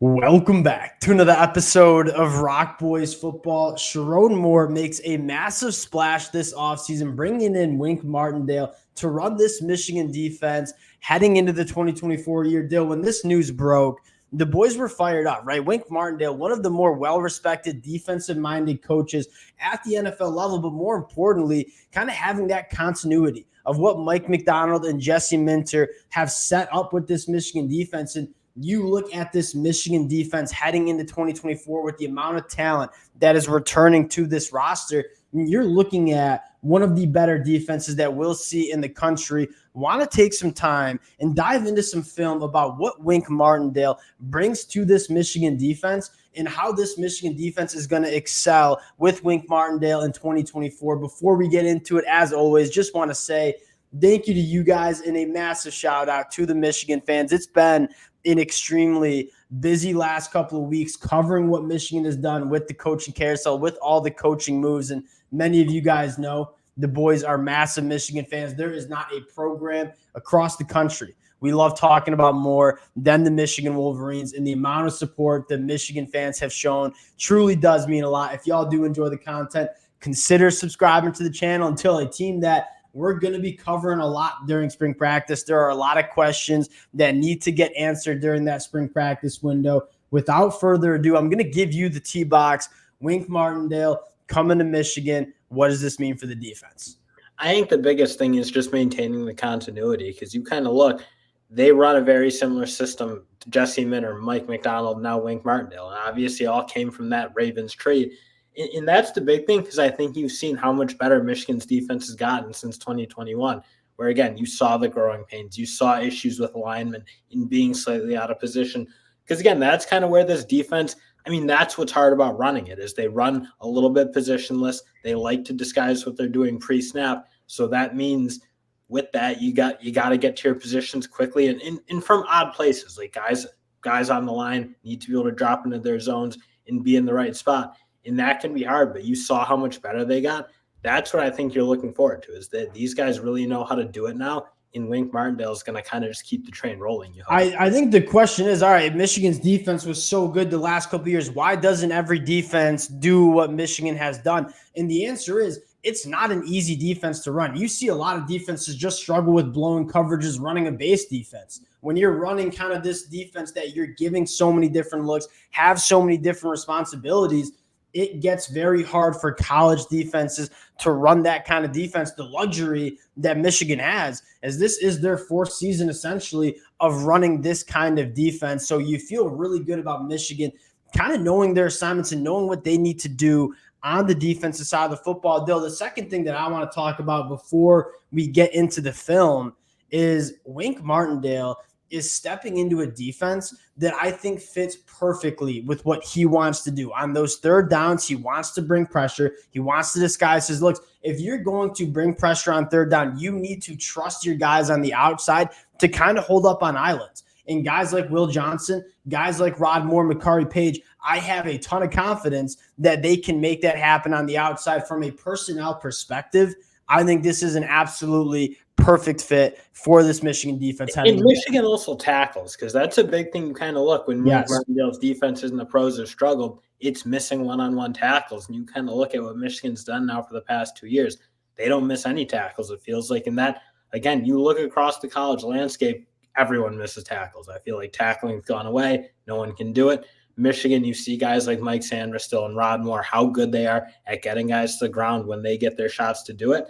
Welcome back to another episode of Rock Boys Football. Sherrone Moore makes a massive splash this offseason, bringing in Wink Martindale to run this Michigan defense heading into the 2024 year. Deal, when this news broke, the boys were fired up, right? Wink Martindale, one of the more well-respected defensive-minded coaches at the NFL level, but more importantly, kind of having that continuity of what Mike Macdonald and Jesse Minter have set up with this Michigan defense. And you look at this Michigan defense heading into 2024 with the amount of talent that is returning to this roster, you're looking at one of the better defenses that we'll see in the country. Want to take some time and dive into some film about what Wink Martindale brings to this Michigan defense and how this Michigan defense is going to excel with Wink Martindale in 2024. Before we get into it, as always, just want to say thank you to you guys and a massive shout out to the Michigan fans. It's been an extremely busy last couple of weeks covering what Michigan has done with the coaching carousel, with all the coaching moves. And many of you guys know the boys are massive Michigan fans. There is not a program across the country we love talking about more than the Michigan Wolverines, and the amount of support that Michigan fans have shown truly does mean a lot. If y'all do enjoy the content, consider subscribing to the channel until a team that we're going to be covering a lot during spring practice. There are a lot of questions that need to get answered during that spring practice window. Without further ado, I'm going to give you the T-box. Wink Martindale coming to Michigan. What does this mean for the defense? I think the biggest thing is just maintaining the continuity, because you kind of look, they run a very similar system to Jesse Minter, Mike Macdonald, now Wink Martindale. And obviously all came from that Ravens trade. And that's the big thing, because I think you've seen how much better Michigan's defense has gotten since 2021, where, again, you saw the growing pains. You saw issues with alignment in being slightly out of position. Because, again, that's kind of where this defense – I mean, that's what's hard about running it, is they run a little bit positionless. They like to disguise what they're doing pre-snap. So that means with that, you got to get to your positions quickly and from odd places. Like guys on the line need to be able to drop into their zones and be in the right spot. And that can be hard, but you saw how much better they got. That's what I think you're looking forward to, is that these guys really know how to do it now. And Wink Martindale is going to kind of just keep the train rolling. I think the question is, all right, Michigan's defense was so good the last couple of years. Why doesn't every defense do what Michigan has done? And the answer is, it's not an easy defense to run. You see a lot of defenses just struggle with blowing coverages, running a base defense. When you're running kind of this defense that you're giving so many different looks, have so many different responsibilities, it gets very hard for college defenses to run that kind of defense. The luxury that Michigan has is this is their fourth season essentially of running this kind of defense. So you feel really good about Michigan kind of knowing their assignments and knowing what they need to do on the defensive side of the football. Though the second thing that I want to talk about before we get into the film is Wink Martindale is stepping into a defense that I think fits perfectly with what he wants to do. On those third downs, he wants to bring pressure. He wants to disguise his looks. If you're going to bring pressure on third down, you need to trust your guys on the outside to kind of hold up on islands. And guys like Will Johnson, guys like Rod Moore, Makari Page, I have a ton of confidence that they can make that happen on the outside. From a personnel perspective, I think this is an absolutely perfect fit for this Michigan defense. And Michigan also tackles, because that's a big thing you kind of look when Martindale's defenses and the pros have struggled. It's missing one-on-one tackles, and you kind of look at what Michigan's done now for the past 2 years. They don't miss any tackles, it feels like. And that, again, you look across the college landscape, everyone misses tackles. I feel like tackling's gone away. No one can do it. Michigan, you see guys like Mike Sanders and Rod Moore, how good they are at getting guys to the ground when they get their shots to do it.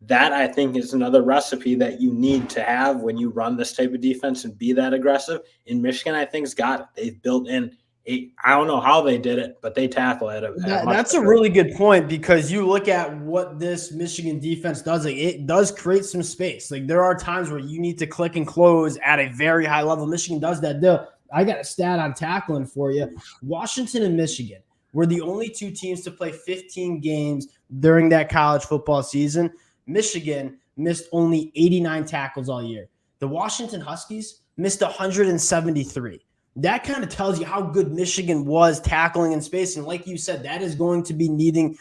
That, I think, is another recipe that you need to have when you run this type of defense and be that aggressive. In Michigan, I think, has got it. They've built in I don't know how they did it, but they tackle it. That's a really good point, because you look at what this Michigan defense does. Like, it does create some space. Like, there are times where you need to click and close at a very high level. Michigan does that. I got a stat on tackling for you. Washington and Michigan were the only two teams to play 15 games during that college football season. Michigan missed only 89 tackles all year. The Washington Huskies missed 173. That kind of tells you how good Michigan was tackling in space. And like you said, that is going to be needing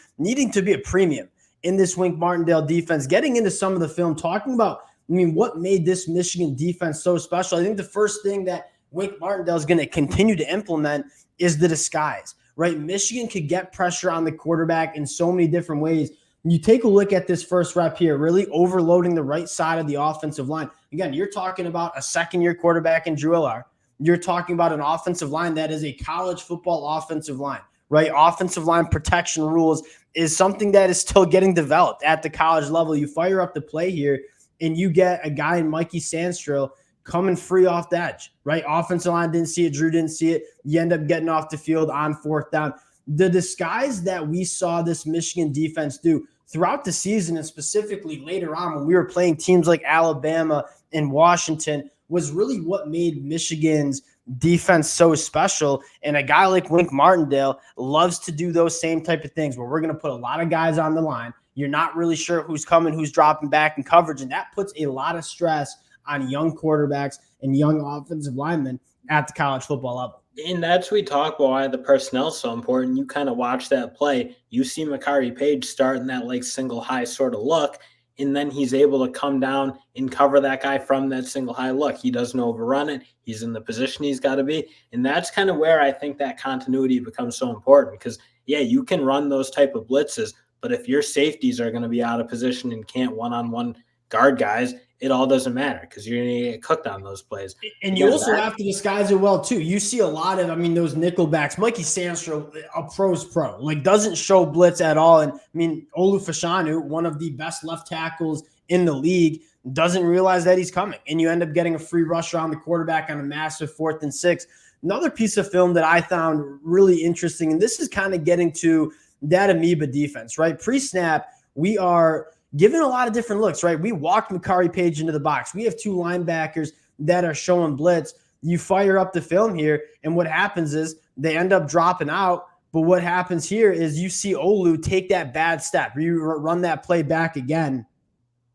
to be a premium in this Wink Martindale defense. Getting into some of the film, talking about, what made this Michigan defense so special. I think the first thing that Wink Martindale is going to continue to implement is the disguise, right? Michigan could get pressure on the quarterback in so many different ways. You take a look at this first rep here, really overloading the right side of the offensive line. Again, you're talking about a second-year quarterback in Drew Allar. You're talking about an offensive line that is a college football offensive line, right? Offensive line protection rules is something that is still getting developed at the college level. You fire up the play here, and you get a guy in Mikey Sandstrill coming free off the edge, right? Offensive line didn't see it. Drew didn't see it. You end up getting off the field on fourth down. The disguise that we saw this Michigan defense do throughout the season, and specifically later on when we were playing teams like Alabama and Washington, was really what made Michigan's defense so special. And a guy like Wink Martindale loves to do those same type of things where we're going to put a lot of guys on the line. You're not really sure who's coming, who's dropping back in coverage, and that puts a lot of stress on young quarterbacks and young offensive linemen at the college football level. And that's we talk about why the personnel is so important. You kind of watch that play. You see Makari Page starting that like single high sort of look, and then he's able to come down and cover that guy from that single high look. He doesn't overrun it. He's in the position he's got to be. And that's kind of where I think that continuity becomes so important because, yeah, you can run those type of blitzes, but if your safeties are going to be out of position and can't one-on-one guard guys, it all doesn't matter because you're going to get cooked on those plays. And you also have to disguise it well, too. You see a lot of, those nickelbacks. Mikey Sandstrom, a pro's pro, like doesn't show blitz at all. And, Olu Fashanu, one of the best left tackles in the league, doesn't realize that he's coming. And you end up getting a free rusher on the quarterback on a massive 4th and 6. Another piece of film that I found really interesting, and this is kind of getting to that amoeba defense, right? Pre-snap, we are – given a lot of different looks, right? We walked Makari Page into the box. We have 2 linebackers that are showing blitz. You fire up the film here, and what happens is they end up dropping out. But what happens here is you see Olu take that bad step. You run that play back again.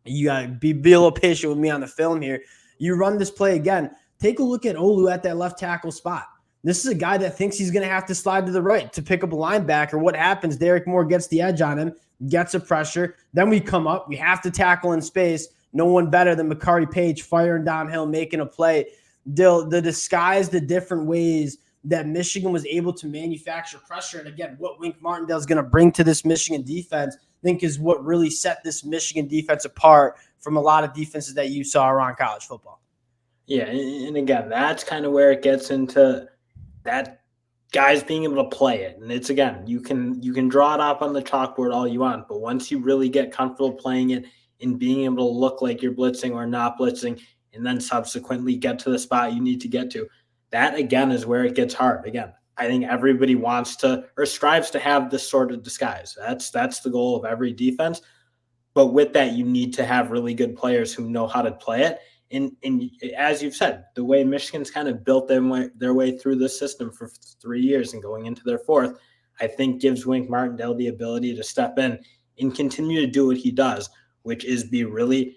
You got to be a little patient with me on the film here. You run this play again. Take a look at Olu at that left tackle spot. This is a guy that thinks he's going to have to slide to the right to pick up a linebacker. What happens? Derek Moore gets the edge on him, gets a pressure. Then we come up. We have to tackle in space. No one better than Makari Page firing downhill, making a play. The disguise, the different ways that Michigan was able to manufacture pressure. And again, what Wink Martindale is going to bring to this Michigan defense, I think is what really set this Michigan defense apart from a lot of defenses that you saw around college football. Yeah, and again, that's kind of where it gets into that guys being able to play it. And it's, again, you can draw it up on the chalkboard all you want, but once you really get comfortable playing it and being able to look like you're blitzing or not blitzing, and then subsequently get to the spot you need to get to, that, again, is where it gets hard. Again, I think everybody wants to or strives to have this sort of disguise. That's the goal of every defense. But with that, you need to have really good players who know how to play it. And as you've said, the way Michigan's kind of built their way through this system for 3 years and going into their 4th, I think gives Wink Martindale the ability to step in and continue to do what he does, which is be really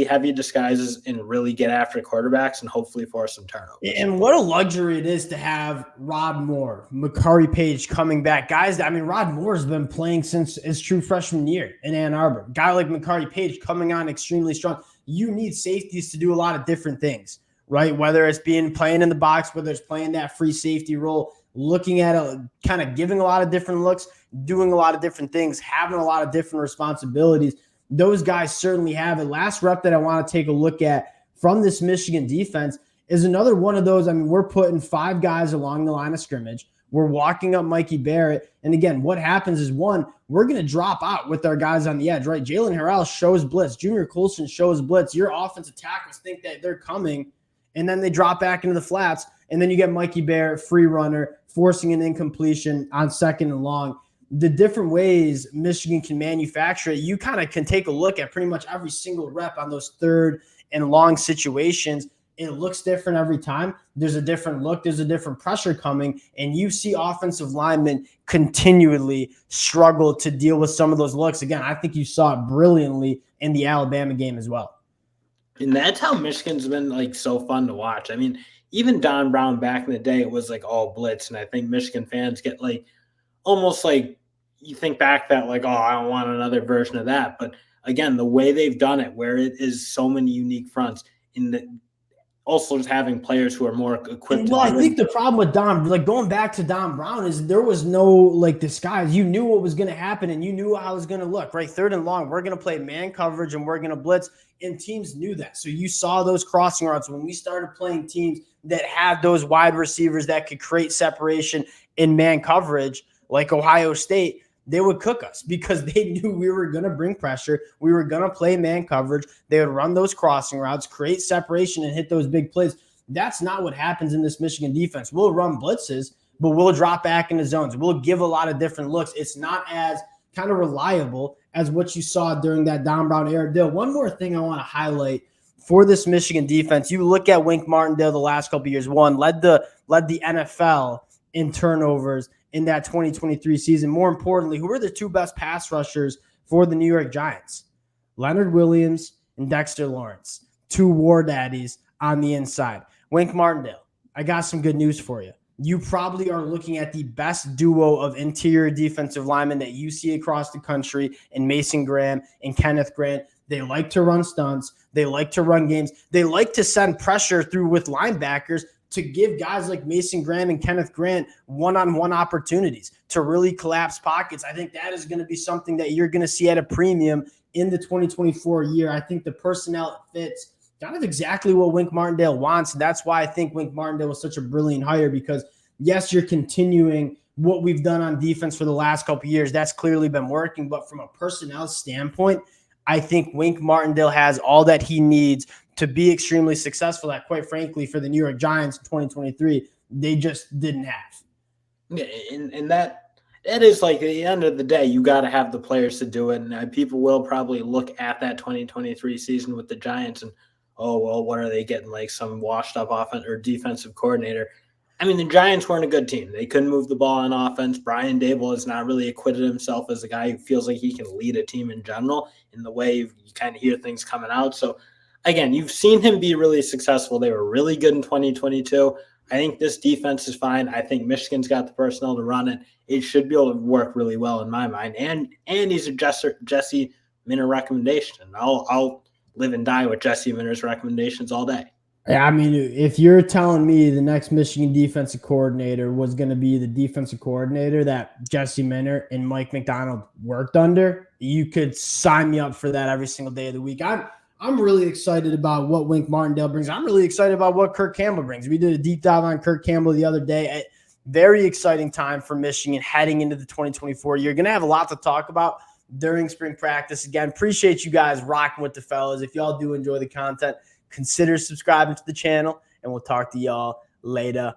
heavy disguises and really get after quarterbacks and hopefully force some turnovers. And what a luxury it is to have Rod Moore, Makari Page coming back. Guys, Rod Moore's been playing since his true freshman year in Ann Arbor. A guy like Makari Page coming on extremely strong. You need safeties to do a lot of different things, right? Whether it's playing in the box, whether it's playing that free safety role, looking at it, kind of giving a lot of different looks, doing a lot of different things, having a lot of different responsibilities. Those guys certainly have it. Last rep that I want to take a look at from this Michigan defense is another one of those. We're putting 5 guys along the line of scrimmage. We're walking up Mikey Barrett. And again, what happens is, one, we're going to drop out with our guys on the edge, right? Jalen Harrell shows blitz. Junior Colson shows blitz. Your offensive tackles think that they're coming, and then they drop back into the flats. And then you get Mikey Barrett, free runner, forcing an incompletion on 2nd and long. The different ways Michigan can manufacture it, you kind of can take a look at pretty much every single rep on those 3rd and long situations. It looks different every time. There's a different look. There's a different pressure coming. And you see offensive linemen continually struggle to deal with some of those looks. Again, I think you saw it brilliantly in the Alabama game as well. And that's how Michigan's been so fun to watch. Even Don Brown back in the day, it was all blitz. And I think Michigan fans get almost you think back that I don't want another version of that. But again, the way they've done it, where it is so many unique fronts in the also just having players who are more equipped. Well, I think the problem with Don, like going back to Don Brown, is there was no like disguise. You knew what was going to happen and you knew how it was going to look, right? 3rd and long, we're going to play man coverage and we're going to blitz. And teams knew that. So you saw those crossing routes when we started playing teams that had those wide receivers that could create separation in man coverage, like Ohio State. They would cook us because they knew we were going to bring pressure. We were going to play man coverage. They would run those crossing routes, create separation, and hit those big plays. That's not what happens in this Michigan defense. We'll run blitzes, but we'll drop back into zones. We'll give a lot of different looks. It's not as kind of reliable as what you saw during that Don Brown era. Dale, one more thing I want to highlight for this Michigan defense. You look at Wink Martindale the last couple of years. One, led the NFL in turnovers in that 2023 season. More importantly, who are the 2 best pass rushers for the New York Giants? Leonard Williams and Dexter Lawrence, 2 war daddies on the inside. Wink Martindale, I got some good news for you. You probably are looking at the best duo of interior defensive linemen that you see across the country in Mason Graham and Kenneth Grant. They like to run stunts. They like to run games. They like to send pressure through with linebackers to give guys like Mason Graham and Kenneth Grant one-on-one opportunities to really collapse pockets. I think that is going to be something that you're going to see at a premium in the 2024 year. I think the personnel fits kind of exactly what Wink Martindale wants. That's why I think Wink Martindale was such a brilliant hire, because yes, you're continuing what we've done on defense for the last couple of years. That's clearly been working. But from a personnel standpoint, I think Wink Martindale has all that he needs to be extremely successful that, quite frankly, for the New York Giants in 2023, they just didn't have. Yeah, and that is like, at the end of the day, you got to have the players to do it. And people will probably look at that 2023 season with the Giants and, oh, well, what are they getting? Like some washed up offense or defensive coordinator. I mean, the Giants weren't a good team. They couldn't move the ball on offense. Brian Dable has not really acquitted himself as a guy who feels like he can lead a team in general in the way you kind of hear things coming out. So, again, you've seen him be really successful. They were really good in 2022. I think this defense is fine. I think Michigan's got the personnel to run it. It should be able to work really well in my mind. And he's a Jesse Minter recommendation. I'll live and die with Jesse Minter's recommendations all day. Yeah, I mean, if you're telling me the next Michigan defensive coordinator was going to be the defensive coordinator that Jesse Minter and Mike Macdonald worked under, you could sign me up for that every single day of the week. I'm really excited about what Wink Martindale brings. I'm really excited about what Kirk Campbell brings. We did a deep dive on Kirk Campbell the other day. Very exciting time for Michigan heading into the 2024 year. You're going to have a lot to talk about during spring practice. Again, appreciate you guys rocking with the fellas. If y'all do enjoy the content, consider subscribing to the channel, and we'll talk to y'all later.